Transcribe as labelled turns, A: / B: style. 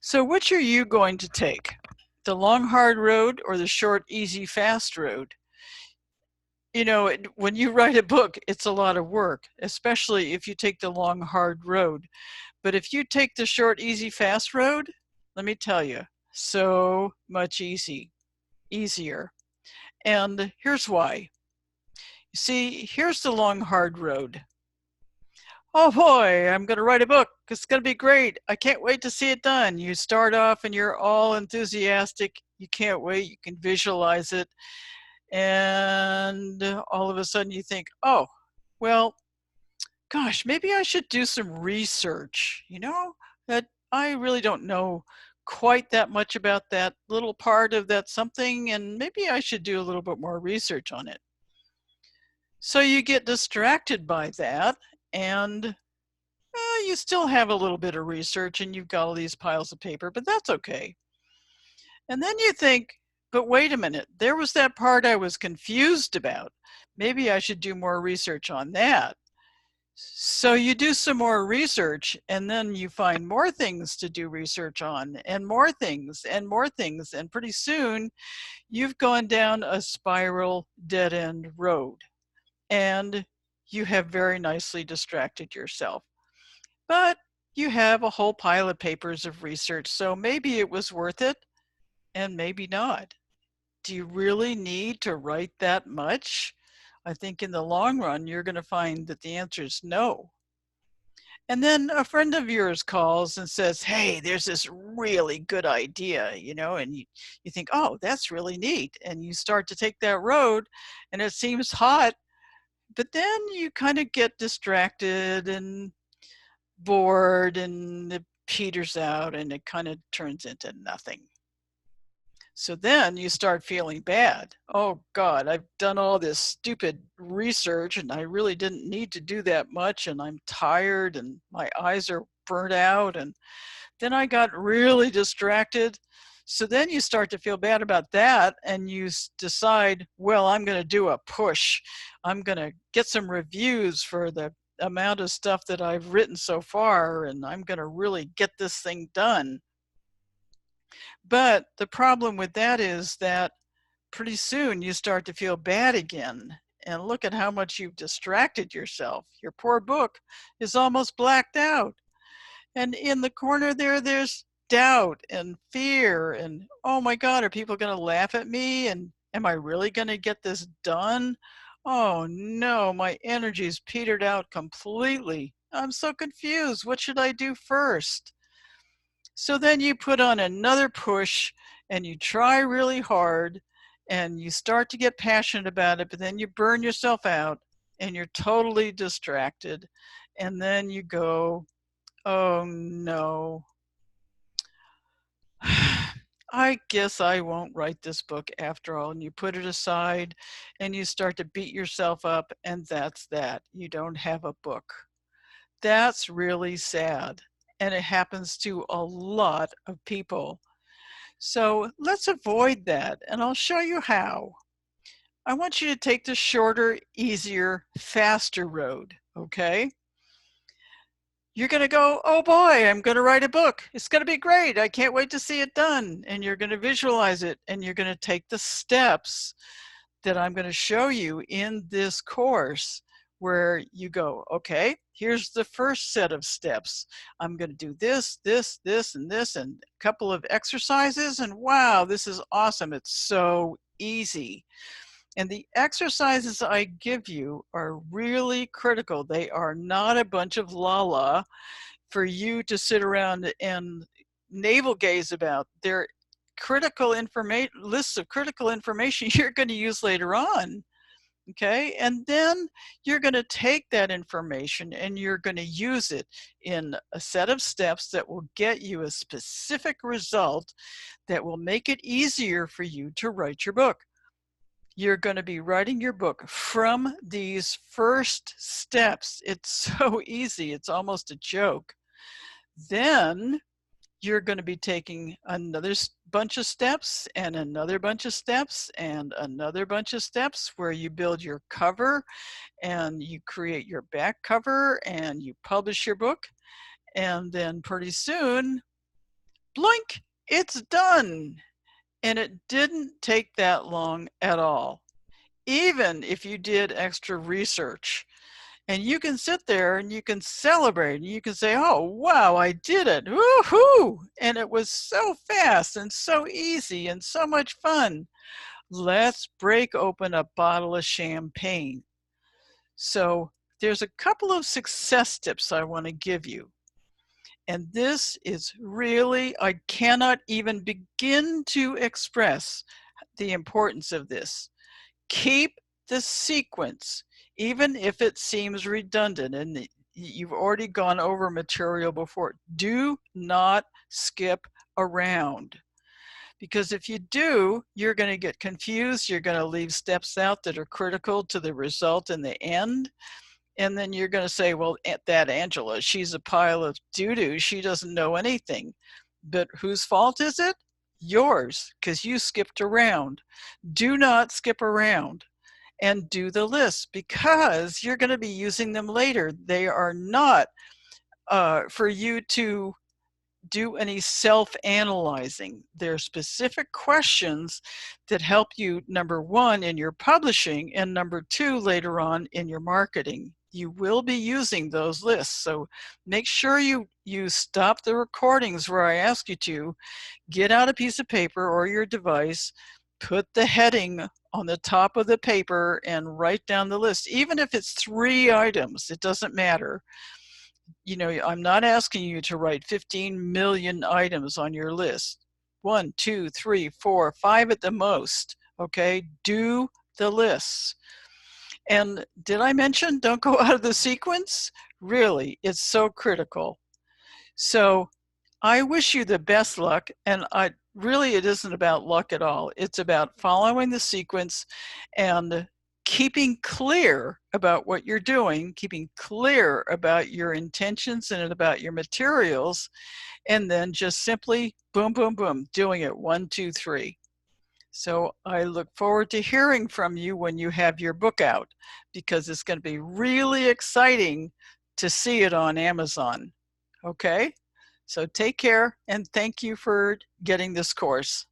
A: So which are you going to take? The long, hard road or the short, easy, fast road? You know, when you write a book, it's a lot of work, especially if you take the long, hard road. But if you take the short, easy, fast road, let me tell you, so much easier. And here's why. You see, here's the long, hard road. Oh boy, I'm going to write a book. It's going to be great. I can't wait to see it done. You start off and you're all enthusiastic. You can't wait. You can visualize it. And all of a sudden you think, oh, well, gosh, maybe I should do some research. That I really don't know quite that much about that little part of that something, and maybe I should do a little bit more research on it. So you get distracted by that, and you still have a little bit of research and you've got all these piles of paper, but that's okay. And then you think, but wait a minute, there was that part I was confused about. Maybe I should do more research on that. So you do some more research, and then you find more things to do research on, and more things, and more things, and pretty soon you've gone down a spiral dead-end road, and you have very nicely distracted yourself. But you have a whole pile of papers of research, so maybe it was worth it, and maybe not. Do you really need to write that much? I think in the long run, you're going to find that the answer is no. And then a friend of yours calls and says, hey, there's this really good idea, and you think, oh, that's really neat. And you start to take that road and it seems hot, but then you kind of get distracted and bored and it peters out and it kind of turns into nothing. So then you start feeling bad. Oh God, I've done all this stupid research and I really didn't need to do that much, and I'm tired and my eyes are burnt out, and then I got really distracted. So then you start to feel bad about that and you decide, well, I'm going to do a push. I'm going to get some reviews for the amount of stuff that I've written so far, and I'm going to really get this thing done. But the problem with that is that pretty soon you start to feel bad again. And look at how much you've distracted yourself. Your poor book is almost blacked out. And in the corner there's doubt and fear and, oh my God, are people going to laugh at me? And am I really going to get this done? Oh no, my energy's petered out completely. I'm so confused. What should I do first? So then you put on another push and you try really hard and you start to get passionate about it, but then you burn yourself out and you're totally distracted. And then you go, oh no, I guess I won't write this book after all. And you put it aside and you start to beat yourself up, and that's that. You don't have a book. That's really sad. And it happens to a lot of people. So let's avoid that, and I'll show you how. I want you to take the shorter, easier, faster road, okay? You're going to go, oh boy, I'm going to write a book. It's going to be great. I can't wait to see it done. And you're going to visualize it, and you're going to take the steps that I'm going to show you in this course, where you go, okay, here's the first set of steps. I'm going to do this, this, this, and this, and a couple of exercises, and wow, this is awesome. It's so easy. And the exercises I give you are really critical. They are not a bunch of la-la for you to sit around and navel gaze about. They're critical information, lists of critical information you're going to use later on. Okay, and then you're going to take that information and you're going to use it in a set of steps that will get you a specific result that will make it easier for you to write your book. You're going to be writing your book from these first steps. It's so easy, it's almost a joke. Then you're going to be taking another bunch of steps and another bunch of steps and another bunch of steps, where you build your cover and you create your back cover and you publish your book. And then pretty soon, blink, it's done. And it didn't take that long at all, even if you did extra research. And you can sit there and you can celebrate and you can say, oh, wow, I did it. Woohoo! And it was so fast and so easy and so much fun. Let's break open a bottle of champagne. So there's a couple of success tips I want to give you. And this is really, I cannot even begin to express the importance of this. Keep the sequence, even if it seems redundant and you've already gone over material before. Do not skip around. Because if you do, you're going to get confused. You're going to leave steps out that are critical to the result in the end. And then you're going to say, well, that Angela, she's a pile of doo-doo. She doesn't know anything. But whose fault is it? Yours, because you skipped around. Do not skip around and do the list, because you're going to be using them later. They are not for you to do any self-analyzing. They're specific questions that help you, number one, in your publishing, and number two, later on in your marketing. You will be using those lists. So make sure you stop the recordings where I ask you to, get out a piece of paper or your device, put the heading on the top of the paper and write down the list. Even if it's 3 items, it doesn't matter. You know, I'm not asking you to write 15 million items on your list. 1, 2, 3, 4, 5 at the most. Okay, do the lists. And did I mention don't go out of the sequence? Really, it's so critical. So I wish you the best luck, and really it isn't about luck at all. It's about following the sequence and keeping clear about what you're doing, keeping clear about your intentions and about your materials, and then just simply boom, boom, boom, doing it 1, 2, 3. So I look forward to hearing from you when you have your book out, because it's going to be really exciting to see it on Amazon. Okay? So take care, and thank you for getting this course.